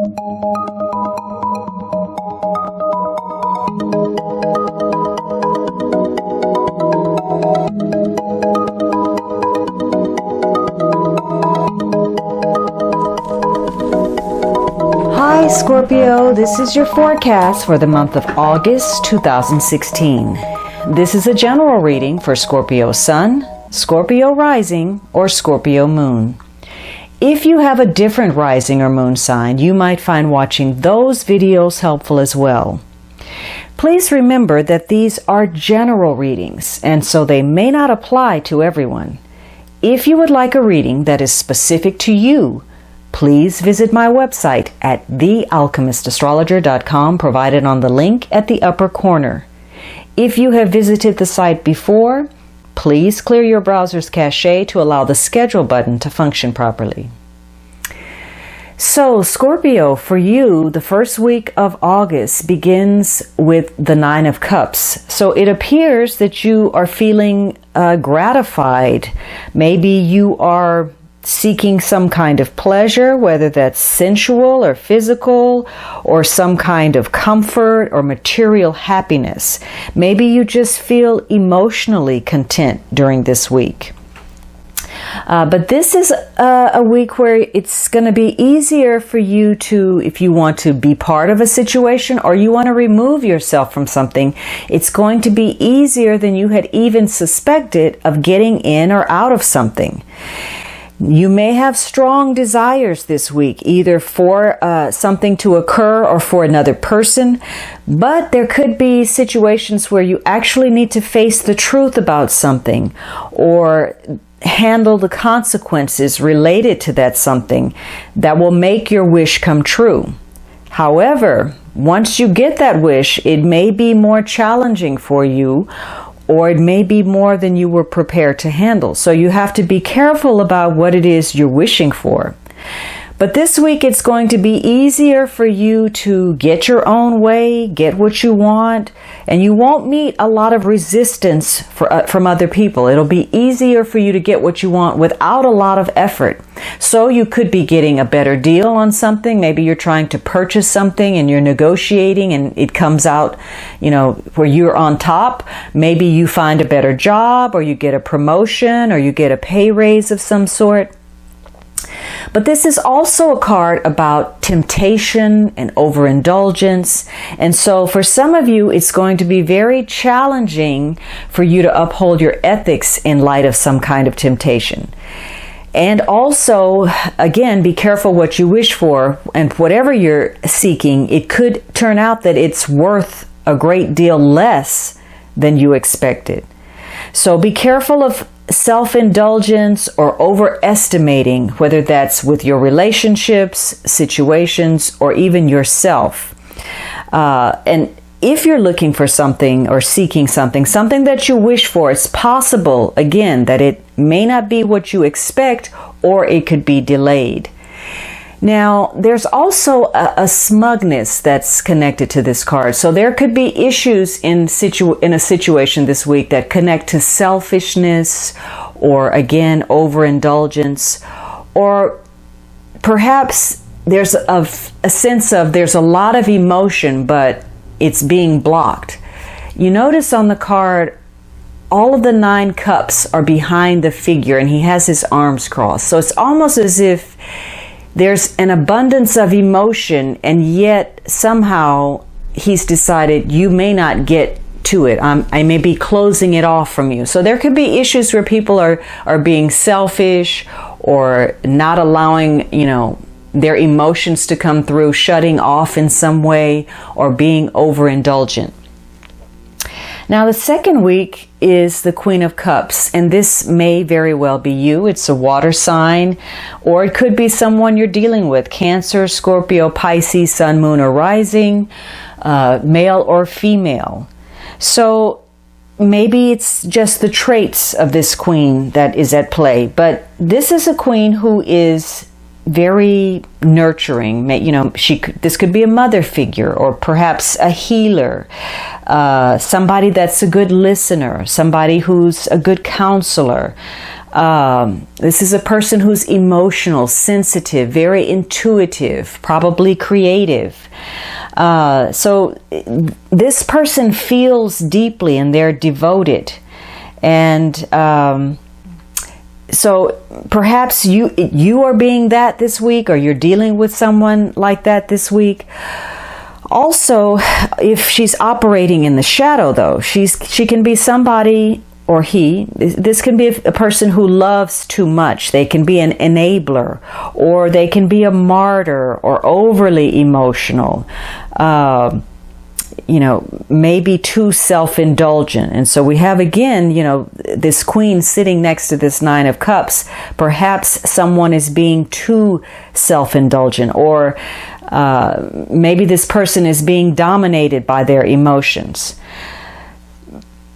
Hi Scorpio, this is your forecast for the month of August 2016. This is a general reading for Scorpio Sun, Scorpio Rising, or Scorpio Moon. If you have a different rising or moon sign, you might find watching those videos helpful as well. Please remember that these are general readings, and so they may not apply to everyone. If you would like a reading that is specific to you, please visit my website at thealchemistastrologer.com, provided on the link at the upper corner. If you have visited the site before, please clear your browser's cache to allow the schedule button to function properly. So, Scorpio, for you, the first week of August begins with the Nine of Cups. So it appears that you are feeling gratified. Maybe you are seeking some kind of pleasure, whether that's sensual or physical, or some kind of comfort or material happiness. Maybe you just feel emotionally content during this week. But this is a week where it's going to be easier for you to, if you want to be part of a situation or you want to remove yourself from something, it's going to be easier than you had even suspected of getting in or out of something. You may have strong desires this week, either for something to occur or for another person, but there could be situations where you actually need to face the truth about something or handle the consequences related to that something that will make your wish come true. However, once you get that wish, it may be more challenging for you, or it may be more than you were prepared to handle. So you have to be careful about what it is you're wishing for. But this week it's going to be easier for you to get your own way, get what you want, and you won't meet a lot of resistance from other people. It'll be easier for you to get what you want without a lot of effort. So you could be getting a better deal on something. Maybe you're trying to purchase something and you're negotiating and it comes out, where you're on top. Maybe you find a better job, or you get a promotion, or you get a pay raise of some sort. But this is also a card about temptation and overindulgence. And so for some of you, it's going to be very challenging for you to uphold your ethics in light of some kind of temptation. And also, again, be careful what you wish for, and whatever you're seeking, it could turn out that it's worth a great deal less than you expected. So be careful of self-indulgence or overestimating, whether that's with your relationships, situations, or even yourself. And if you're looking for something or seeking something that you wish for, it's possible, again, that it may not be what you expect, or it could be delayed. Now, there's also a smugness that's connected to this card. So there could be issues in a situation this week that connect to selfishness, or again, overindulgence, or perhaps there's a sense of there's a lot of emotion, but it's being blocked. You notice on the card, all of the 9 cups are behind the figure, and he has his arms crossed. So it's almost as if there's an abundance of emotion, and yet somehow he's decided you may not get to it. I may be closing it off from you. So there could be issues where people are being selfish, or not allowing, their emotions to come through, shutting off in some way, or being overindulgent. Now, the second week is the Queen of Cups, and this may very well be you. It's a water sign, or it could be someone you're dealing with: Cancer, Scorpio, Pisces, Sun, Moon, or Rising, male or female. So maybe it's just the traits of this queen that is at play, but this is a queen who is very nurturing. This could be a mother figure, or perhaps a healer, somebody that's a good listener, somebody who's a good counselor. This is a person who's emotional, sensitive, very intuitive, probably creative. So this person feels deeply and they're devoted. And so perhaps you are being that this week, or you're dealing with someone like that this week. Also, if she's operating in the shadow, though, she can be somebody, or this can be a person who loves too much. They can be an enabler, or they can be a martyr, or overly emotional. Maybe too self-indulgent. And so we have, again, this queen sitting next to this Nine of Cups. Perhaps someone is being too self-indulgent, or maybe this person is being dominated by their emotions.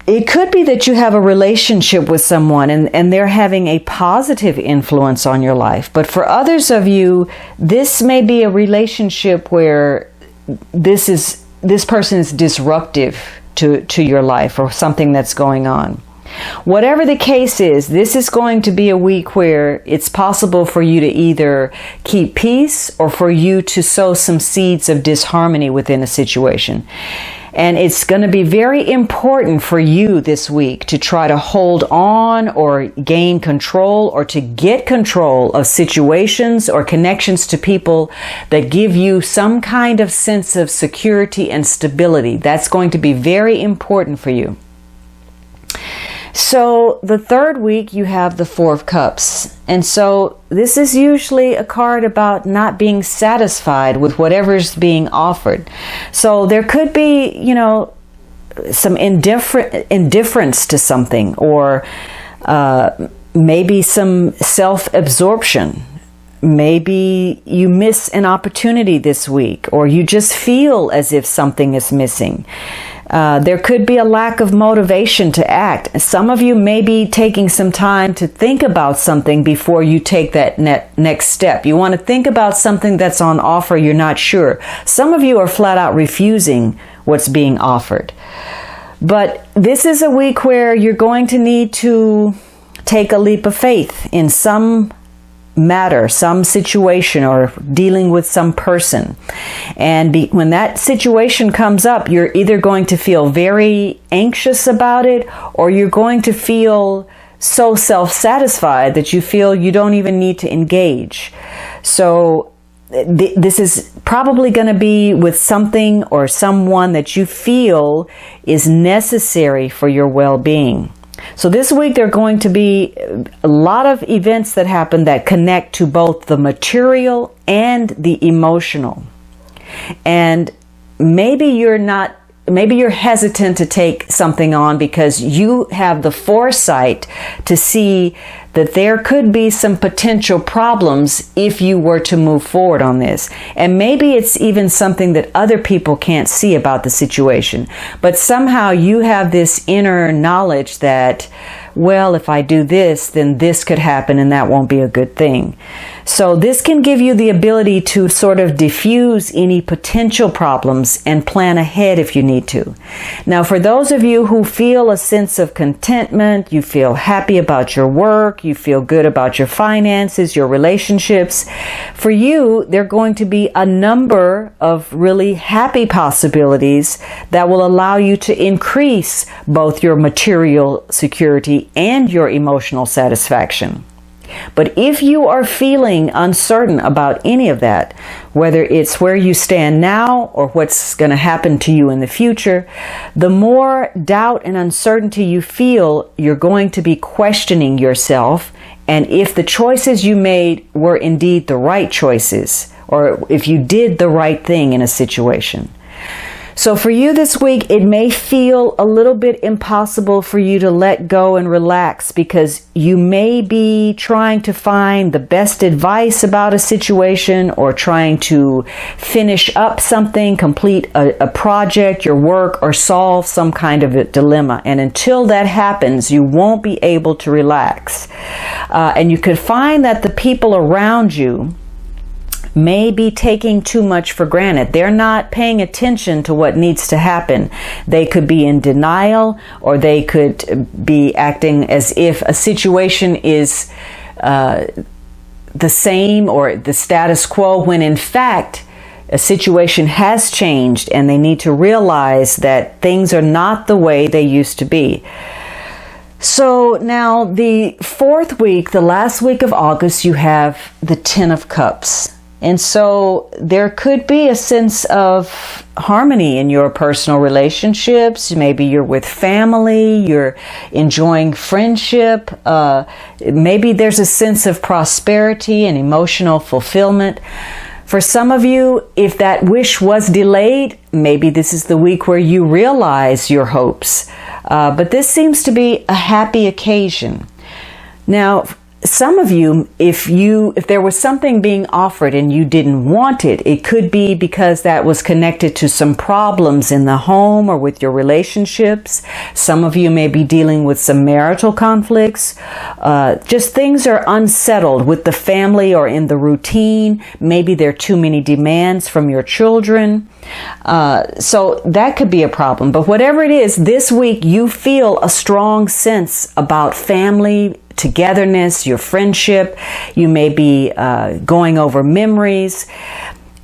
It could be that you have a relationship with someone and they're having a positive influence on your life. But for others of you, this may be a relationship where this person is disruptive to your life, or something that's going on. Whatever the case is, this is going to be a week where it's possible for you to either keep peace, or for you to sow some seeds of disharmony within a situation. And it's going to be very important for you this week to try to hold on, or gain control, or to get control of situations or connections to people that give you some kind of sense of security and stability. That's going to be very important for you. So the third week, you have the Four of Cups. And so this is usually a card about not being satisfied with whatever's being offered. So there could be, some indifference to something, or maybe some self-absorption. Maybe you miss an opportunity this week, or you just feel as if something is missing. There could be a lack of motivation to act. Some of you may be taking some time to think about something before you take that next step. You want to think about something that's on offer, you're not sure. Some of you are flat out refusing what's being offered. But this is a week where you're going to need to take a leap of faith in some matter, some situation, or dealing with some person. And when that situation comes up, you're either going to feel very anxious about it, or you're going to feel so self-satisfied that you feel you don't even need to engage. So this is probably going to be with something or someone that you feel is necessary for your well-being. So this week there are going to be a lot of events that happen that connect to both the material and the emotional. And maybe you're hesitant to take something on because you have the foresight to see that there could be some potential problems if you were to move forward on this. And maybe it's even something that other people can't see about the situation. But somehow you have this inner knowledge that, well, if I do this, then this could happen and that won't be a good thing. So this can give you the ability to sort of diffuse any potential problems and plan ahead if you need to. Now, for those of you who feel a sense of contentment, you feel happy about your work, you feel good about your finances, your relationships, for you, there are going to be a number of really happy possibilities that will allow you to increase both your material security and your emotional satisfaction. But if you are feeling uncertain about any of that, whether it's where you stand now or what's going to happen to you in the future, the more doubt and uncertainty you feel, you're going to be questioning yourself and if the choices you made were indeed the right choices, or if you did the right thing in a situation. So for you this week, it may feel a little bit impossible for you to let go and relax because you may be trying to find the best advice about a situation or trying to finish up something, complete a project, your work, or solve some kind of a dilemma. And until that happens, you won't be able to relax. And you could find that the people around you may be taking too much for granted. They're not paying attention to what needs to happen. They could be in denial, or they could be acting as if a situation is the same or the status quo, when in fact a situation has changed and they need to realize that things are not the way they used to be. So now the fourth week, the last week of August, you have the Ten of Cups. And so there could be a sense of harmony in your personal relationships. Maybe you're with family, you're enjoying friendship. Maybe there's a sense of prosperity and emotional fulfillment. For some of you, if that wish was delayed, maybe this is the week where you realize your hopes. But this seems to be a happy occasion. Now, some of you, if there was something being offered and you didn't want it, it could be because that was connected to some problems in the home or with your relationships. Some of you may be dealing with some marital conflicts. Just things are unsettled with the family or in the routine. Maybe there are too many demands from your children. So that could be a problem. But whatever it is, this week you feel a strong sense about family, togetherness, your friendship. You may be going over memories.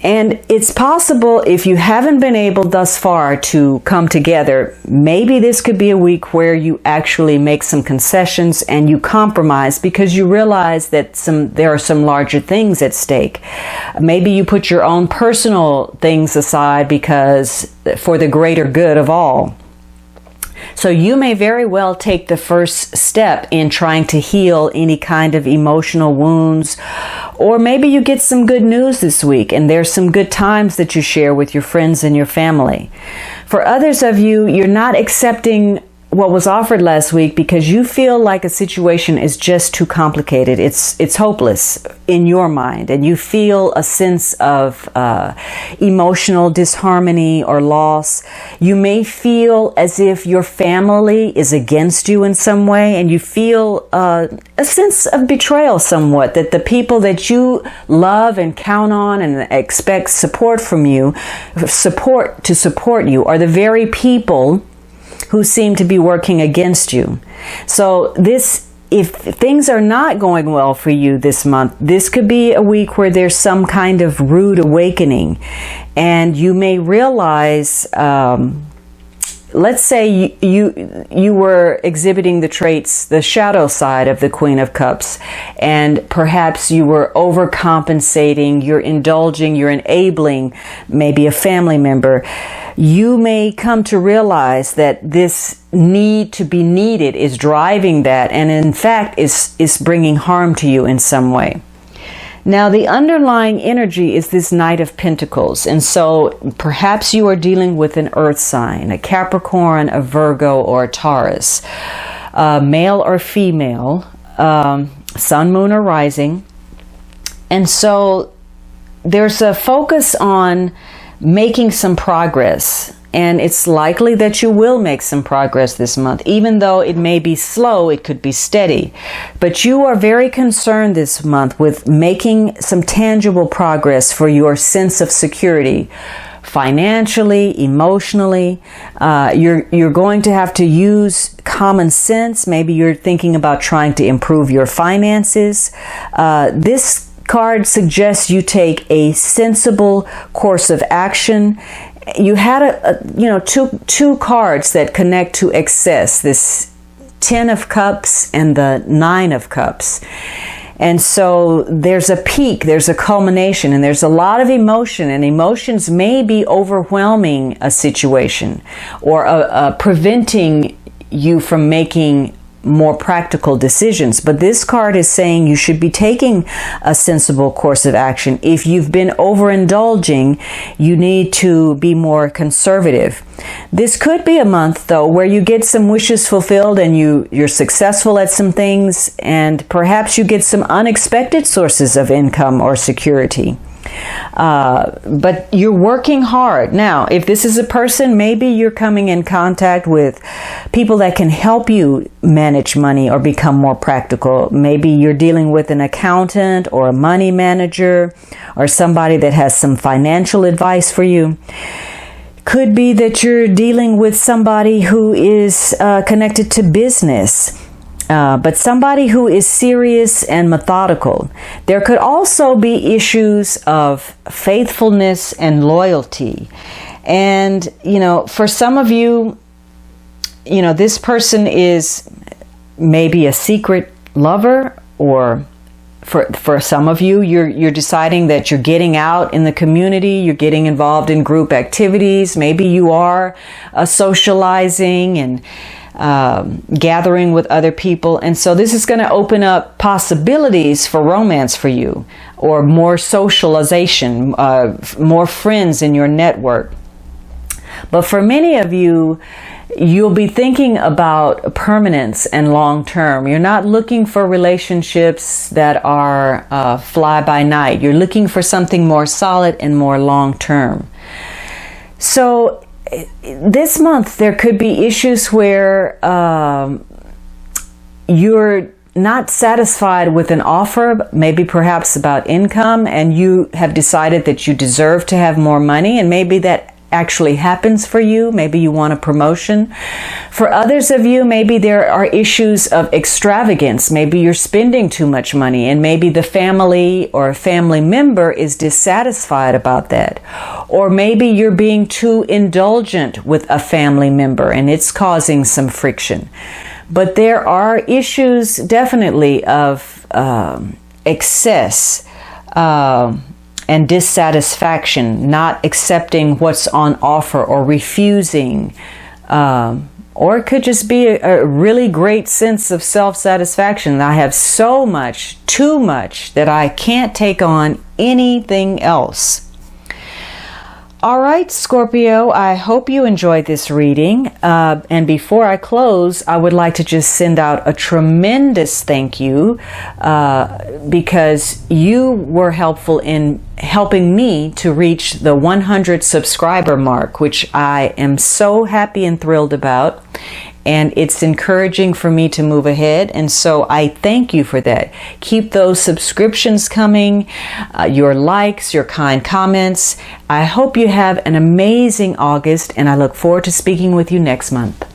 And it's possible, if you haven't been able thus far to come together, maybe this could be a week where you actually make some concessions and you compromise because you realize that there are some larger things at stake. Maybe you put your own personal things aside because for the greater good of all. So you may very well take the first step in trying to heal any kind of emotional wounds. Or maybe you get some good news this week and there's some good times that you share with your friends and your family. For others of you, you're not accepting what was offered last week because you feel like a situation is just too complicated. It's hopeless in your mind, and you feel a sense of emotional disharmony or loss. You may feel as if your family is against you in some way, and you feel a sense of betrayal somewhat, that the people that you love and count on and expect support from you, to support you, are the very people who seem to be working against you. So if things are not going well for you this month, this could be a week where there's some kind of rude awakening, and you may realize, let's say you were exhibiting the traits, the shadow side of the Queen of Cups, and perhaps you were overcompensating, you're indulging, you're enabling maybe a family member. You may come to realize that this need to be needed is driving that, and in fact is bringing harm to you in some way. Now, the underlying energy is this Knight of Pentacles, and so perhaps you are dealing with an earth sign, a Capricorn, a Virgo, or a Taurus, male or female, sun, moon, or rising. And so there's a focus on making some progress, and it's likely that you will make some progress this month. Even though it may be slow, it could be steady. But you are very concerned this month with making some tangible progress for your sense of security, financially, emotionally. You're going to have to use common sense. Maybe you're thinking about trying to improve your finances. This card suggests you take a sensible course of action. You had two cards that connect to excess, this Ten of Cups and the Nine of Cups. And so there's a peak, there's a culmination, and there's a lot of emotion, and emotions may be overwhelming a situation or preventing you from making more practical decisions. But this card is saying you should be taking a sensible course of action. If you've been overindulging, you need to be more conservative. This could be a month, though, where you get some wishes fulfilled and you're successful at some things, and perhaps you get some unexpected sources of income or security. But you're working hard. Now, if this is a person, maybe you're coming in contact with people that can help you manage money or become more practical. Maybe you're dealing with an accountant or a money manager or somebody that has some financial advice for you. Could be that you're dealing with somebody who is connected to business. But somebody who is serious and methodical. There could also be issues of faithfulness and loyalty. And, for some of you, this person is maybe a secret lover, or for some of you, you're deciding that you're getting out in the community, you're getting involved in group activities. Maybe you are socializing and gathering with other people. And so this is going to open up possibilities for romance for you, or more socialization, more friends in your network. But for many of you, you'll be thinking about permanence and long term. You're not looking for relationships that are fly by night. You're looking for something more solid and more long term. So this month, there could be issues where you're not satisfied with an offer, maybe perhaps about income, and you have decided that you deserve to have more money, and maybe that actually happens for you. Maybe you want a promotion. For others of you, maybe there are issues of extravagance. Maybe you're spending too much money, and maybe the family or a family member is dissatisfied about that. Or maybe you're being too indulgent with a family member and it's causing some friction. But there are issues definitely of excess and dissatisfaction, not accepting what's on offer or refusing. Or it could just be a really great sense of self-satisfaction. I have so much, too much, that I can't take on anything else. All right, Scorpio, I hope you enjoyed this reading. And before I close, I would like to just send out a tremendous thank you because you were helpful in helping me to reach the 100 subscriber mark, which I am so happy and thrilled about. And it's encouraging for me to move ahead. And so I thank you for that. Keep those subscriptions coming, your likes, your kind comments. I hope you have an amazing August, and I look forward to speaking with you next month.